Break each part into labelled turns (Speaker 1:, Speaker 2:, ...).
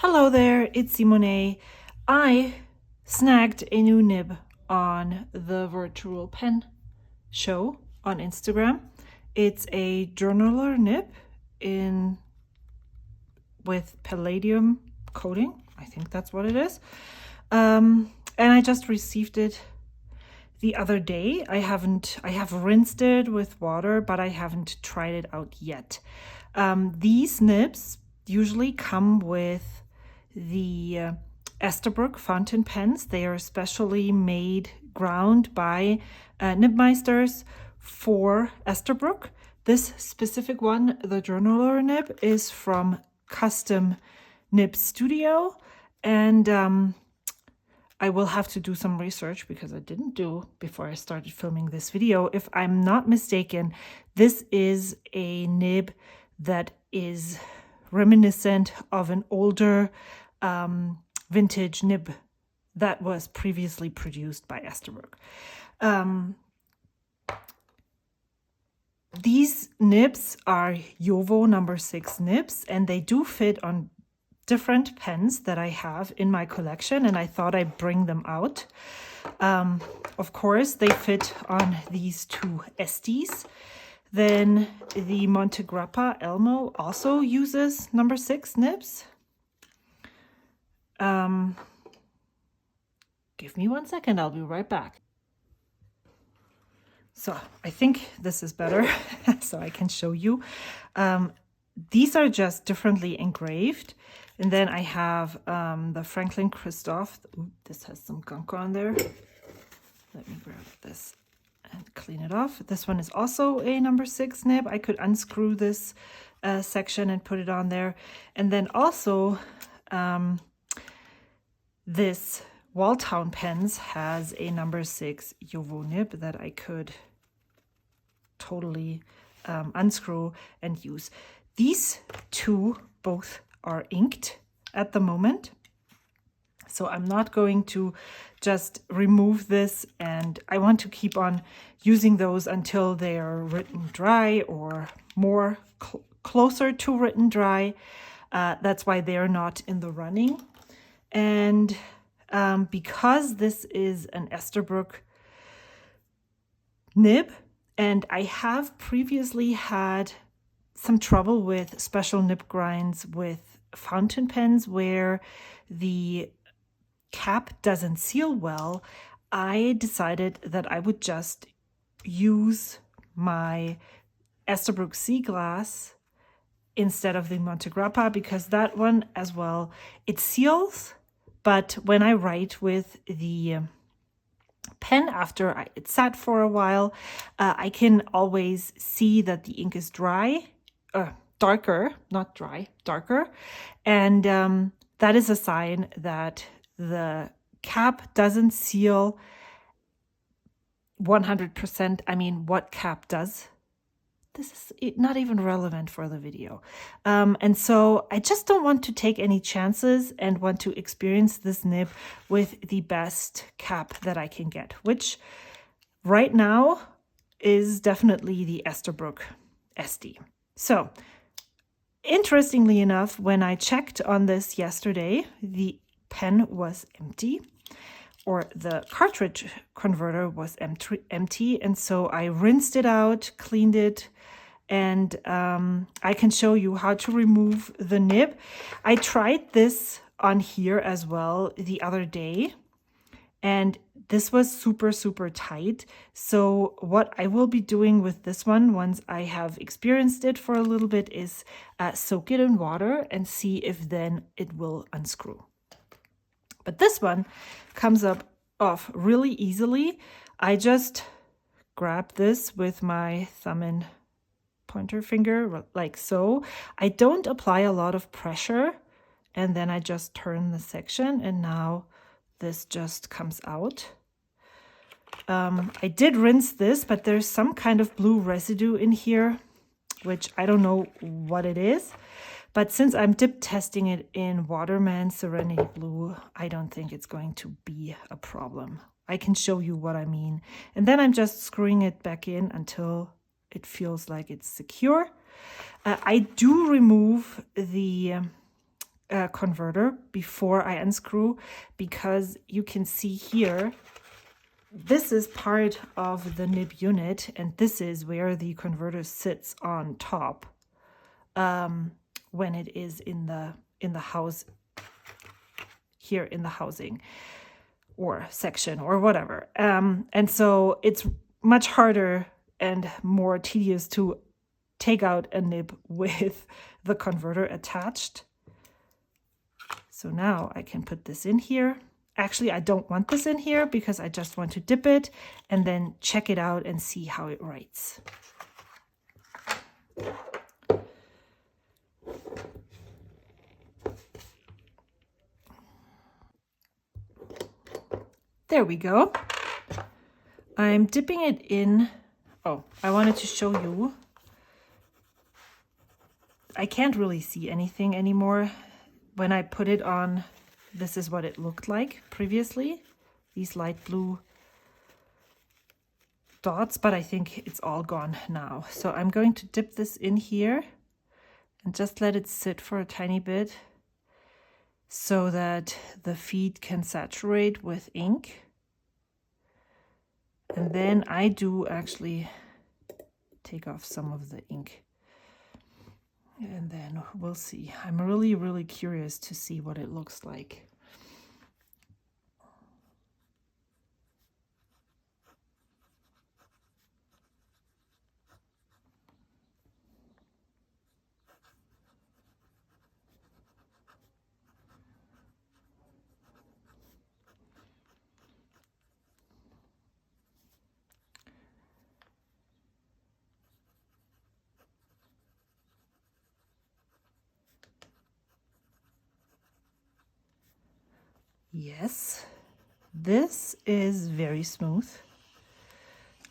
Speaker 1: Hello there, it's Simone. I snagged a new nib on the virtual pen show on Instagram. It's a journaler nib with palladium coating. I think that's what it is. And I just received it the other day. I have rinsed it with water, but I haven't tried it out yet. These nibs usually come with the Esterbrook fountain pens. They are specially made, ground by Nibmeisters for Esterbrook. This specific one, the Journaler Nib, is from Custom Nib Studio, and I will have to do some research because I didn't do before I started filming this video. If I'm not mistaken, this is a nib that is reminiscent of an older vintage nib that was previously produced by Esterbrook. These nibs are Jowo number 6 nibs, and they do fit on different pens that I have in my collection, and I thought I'd bring them out. Of course, they fit on these two Esties. Then the Montegrappa Elmo also uses number 6 nibs. Give me 1 second, I'll be right back. So I think this is better, so I can show you. These are just differently engraved. And then I have the Franklin Christoph. Ooh, this has some gunk on there. Let me grab this and clean it off. This one is also a number 6 nib. I could unscrew this section and put it on there. And then also this Walltown Pens has a number 6 Jowo nib that I could totally unscrew and use. These two both are inked at the moment, so I'm not going to just remove this, and I want to keep on using those until they are written dry or more closer to written dry. That's why they are not in the running. And because this is an Esterbrook nib, and I have previously had some trouble with special nib grinds with fountain pens where the cap doesn't seal well, I decided that I would just use my Esterbrook Sea Glass instead of the Montegrappa, because that one as well, it seals, but when I write with the pen after it sat for a while, I can always see that the ink is dry. Darker, not dry, darker. And that is a sign that the cap doesn't seal 100%. I mean, what cap does? This is not even relevant for the video. And so I just don't want to take any chances and want to experience this nib with the best cap that I can get, which right now is definitely the Esterbrook Estie. So, interestingly enough, when I checked on this yesterday, the pen was empty, or the cartridge converter was empty, and so I rinsed it out, cleaned it, and I can show you how to remove the nib. I tried this on here as well the other day, and this was super, super tight. So what I will be doing with this one, once I have experienced it for a little bit, is soak it in water and see if then it will unscrew. But this one comes off really easily. I just grab this with my thumb and pointer finger like so. I don't apply a lot of pressure, and then I just turn the section, and now this just comes out. I did rinse this, but there's some kind of blue residue in here, which I don't know what it is. But since I'm dip testing it in Waterman Serenity Blue, I don't think it's going to be a problem. I can show you what I mean. And then I'm just screwing it back in until it feels like it's secure. I do remove the converter before I unscrew, because you can see here, this is part of the nib unit, and this is where the converter sits on top when it is in the house, here in the housing or section or whatever. And so it's much harder and more tedious to take out a nib with the converter attached. So now I can put this in here. Actually, I don't want this in here because I just want to dip it and then check it out and see how it writes. There we go. I'm dipping it in. Oh, I wanted to show you. I can't really see anything anymore. When I put it on, this is what it looked like previously. These light blue dots, but I think it's all gone now. So I'm going to dip this in here and just let it sit for a tiny bit so that the feed can saturate with ink. And then I do actually take off some of the ink. And then we'll see. I'm really, really curious to see what it looks like. Yes, this is very smooth.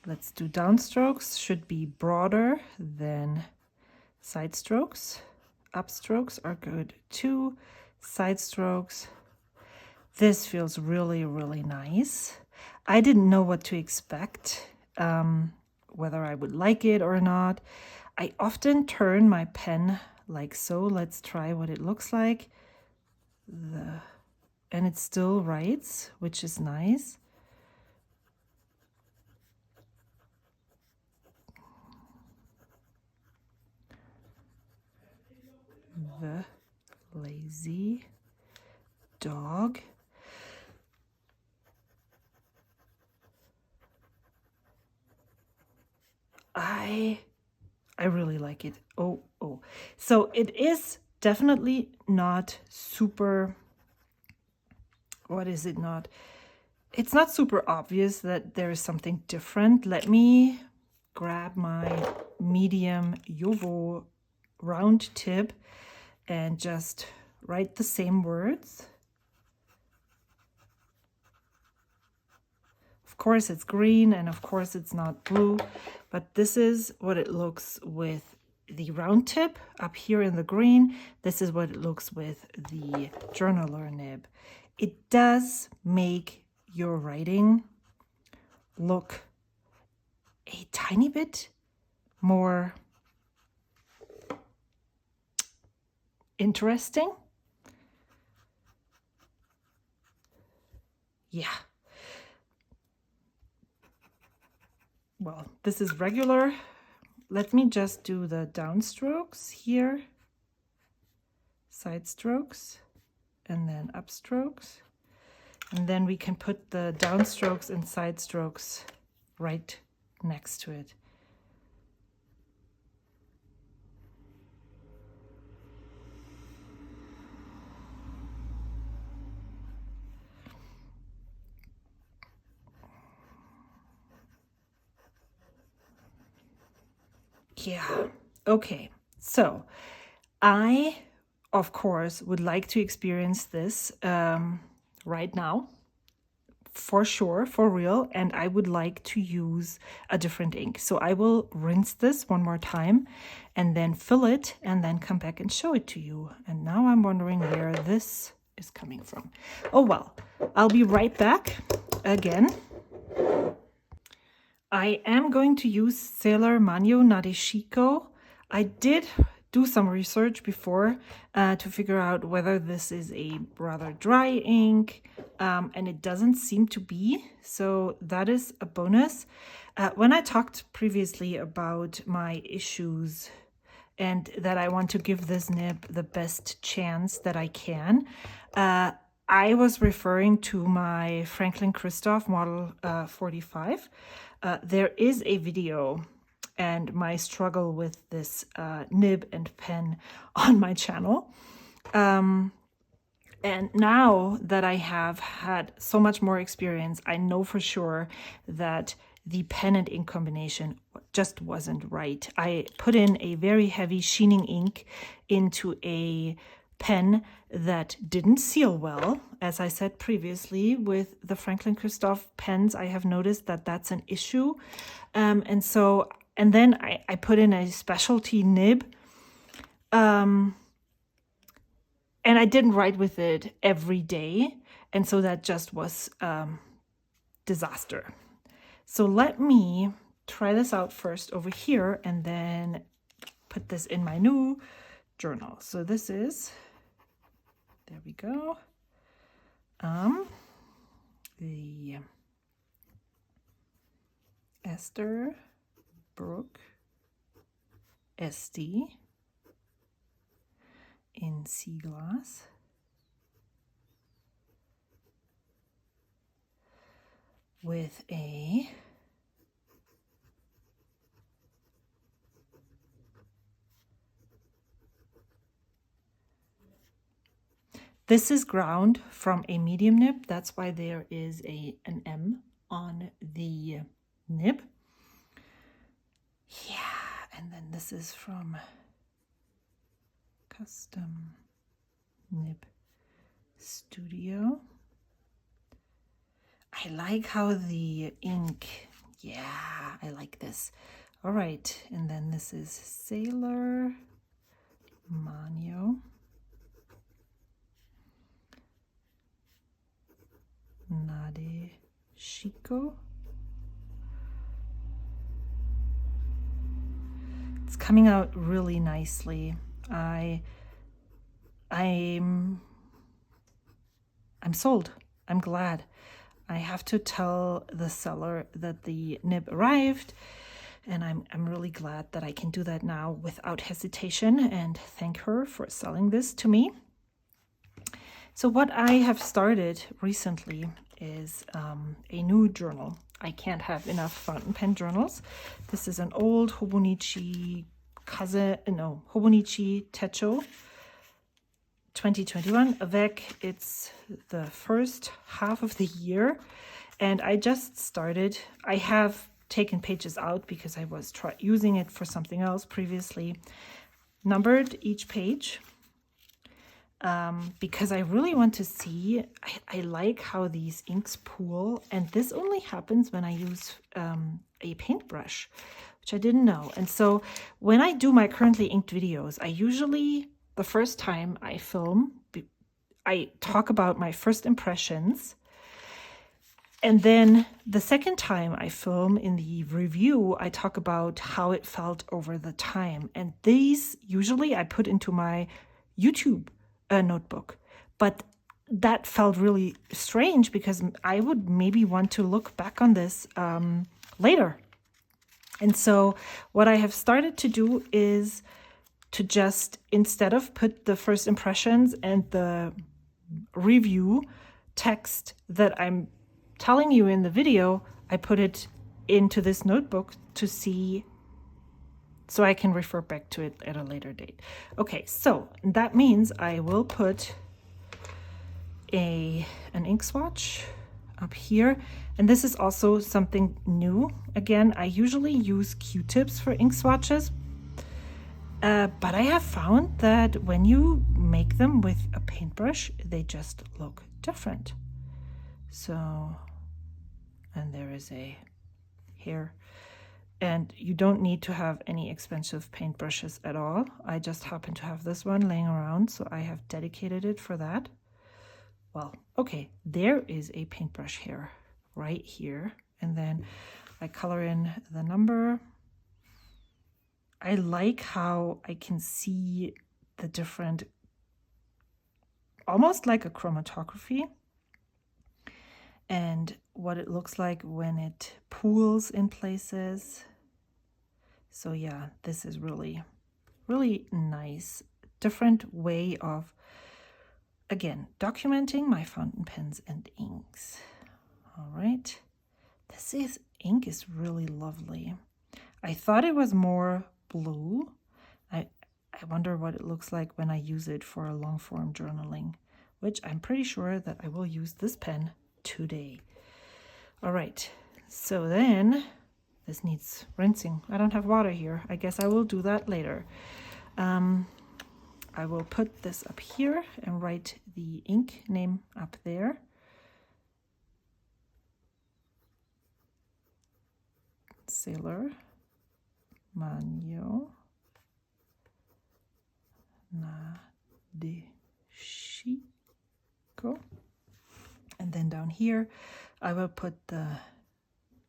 Speaker 1: Let's do downstrokes. Should be broader than side strokes. Upstrokes are good too. Side strokes. This feels really, really nice. I didn't know what to expect, whether I would like it or not. I often turn my pen like so. Let's try what it looks like. And it still writes, which is nice. The lazy dog. I really like it. Oh. So it is definitely not super. What is it not? It's not super obvious that there is something different. Let me grab my medium Jowo round tip and just write the same words. Of course it's green and of course it's not blue, but this is what it looks with the round tip up here in the green. This is what it looks with the journaler nib. It does make your writing look a tiny bit more interesting. Yeah. Well, this is regular. Let me just do the downstrokes here, side strokes, and then upstrokes. And then we can put the downstrokes and side strokes right next to it. Yeah, okay. So I, of course, would like to experience this right now, for sure, for real, and I would like to use a different ink. So I will rinse this one more time and then fill it and then come back and show it to you. And now I'm wondering where this is coming from. Oh well, I'll be right back again. I am going to use Sailor Manyo Nadeshiko. I did do some research before to figure out whether this is a rather dry ink, and it doesn't seem to be, so that is a bonus. When I talked previously about my issues and that I want to give this nib the best chance that I can, I was referring to my Franklin Christoph Model 45. There is a video and my struggle with this nib and pen on my channel. And now that I have had so much more experience, I know for sure that the pen and ink combination just wasn't right. I put in a very heavy sheening ink into a pen that didn't seal well. As I said previously, with the Franklin Christoph pens, I have noticed that that's an issue. And then I put in a specialty nib, and I didn't write with it every day. And so that just was disaster. So let me try this out first over here and then put this in my new journal. So this is, there we go, the Esterbrook Estie in sea glass. With a this is ground from a medium nib. That's why there is an M on the nib. Yeah, and then this is from Custom Nib Studio. I like how the ink, yeah, I like this. All right, and then this is Sailor Manio Nade Shiko. It's coming out really nicely. I'm sold. I'm glad. I have to tell the seller that the nib arrived, and I'm really glad that I can do that now without hesitation and thank her for selling this to me. So what I have started recently is a new journal. I can't have enough fountain pen journals. This is an old Hobonichi Techo 2021 avec. It's the first half of the year, and I just started. I have taken pages out because I was using it for something else previously. Numbered each page because I really want to see. I like how these inks pool, and this only happens when I use a paintbrush, which I didn't know. And so when I do my currently inked videos, I usually, the first time I film, I talk about my first impressions. And then the second time I film in the review, I talk about how it felt over the time. And these usually I put into my YouTube notebook. But that felt really strange because I would maybe want to look back on this later. And so what I have started to do is to just, instead of put the first impressions and the review text that I'm telling you in the video, I put it into this notebook to see, so I can refer back to it at a later date. Okay, so that means I will put an ink swatch up here. And this is also something new. Again, I usually use Q-tips for ink swatches, but I have found that when you make them with a paintbrush, they just look different. So, and there is a hair. And you don't need to have any expensive paintbrushes at all. I just happen to have this one laying around, so I have dedicated it for that. Well, okay, there is a paintbrush hair right here. And then I color in the number. I like how I can see the different, almost like a chromatography, and what it looks like when it pools in places. So yeah, this is really, really nice. Different way of, again, documenting my fountain pens and inks. All right, this ink is really lovely. I thought it was more blue. I wonder what it looks like when I use it for a long form journaling, which I'm pretty sure that I will use this pen today. All right, so then this needs rinsing. I don't have water here. I guess I will do that later. I will put this up here and write the ink name up there. Sailor Magno Nadeshiko. And then down here, I will put the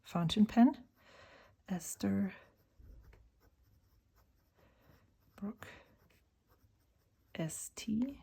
Speaker 1: fountain pen, Esterbrook Estie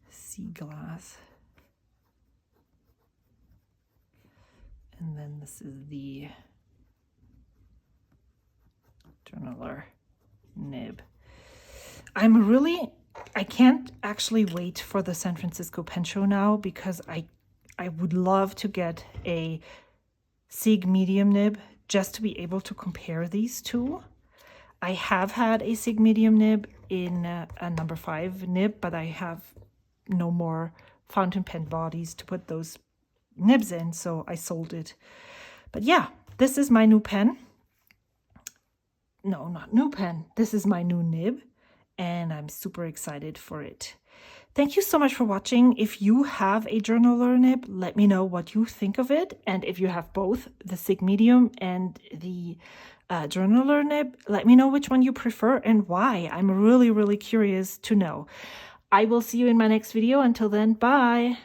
Speaker 1: Sea Glass. And then this is the Journaler Nib. I can't actually wait for the San Francisco Pen Show now, because I would love to get a Sig Medium nib just to be able to compare these two. I have had a Sig Medium nib in a number 5 nib, but I have no more fountain pen bodies to put those nibs in, so I sold it. But yeah, this is my new pen. No, not new pen. This is my new nib, and I'm super excited for it. Thank you so much for watching. If you have a Journaler Nib, let me know what you think of it. And if you have both the Sig Medium and the Journaler Nib, let me know which one you prefer and why. I'm really, really curious to know. I will see you in my next video. Until then, bye.